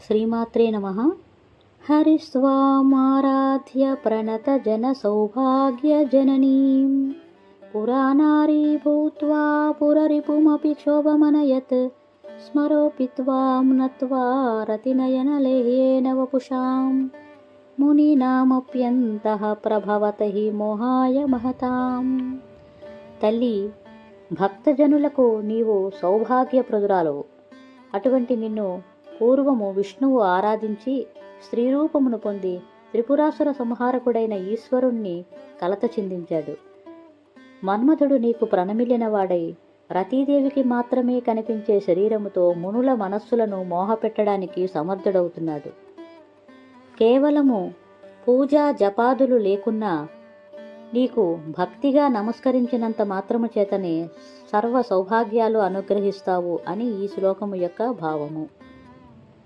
శ్రీమాత్రే నమః. హరిస్వామారాధ్య ప్రణతజనసౌభాగ్యజననీం పురానారీ భూత్వా పురరిపుమపి క్షోభమనయత్ స్మరోపి త్వాం నత్వా రతినయనలేహ్యేన వపుషాం మునీనామప్యంతః ప్రభవత హి మోహాయ మహతాం. తల్లి, భక్తజనులకు నీవు సౌభాగ్యప్రదురాలవు. అటువంటి నిన్ను పూర్వము విష్ణువు ఆరాధించి స్త్రీరూపమును పొంది త్రిపురాసుర సంహారకుడైన ఈశ్వరుణ్ణి కలత చిందించాడు. మన్మథుడు నీకు ప్రణమిల్లినవాడై రతీదేవికి మాత్రమే కనిపించే శరీరముతో మునుల మనస్సులను మోహపెట్టడానికి సమర్థుడవుతున్నాడు. కేవలము పూజా జపాదులు లేకున్నా నీకు భక్తిగా నమస్కరించినంత మాత్రము చేతనే సర్వ సౌభాగ్యాలు అనుగ్రహిస్తావు అని ఈ శ్లోకము యొక్క భావము.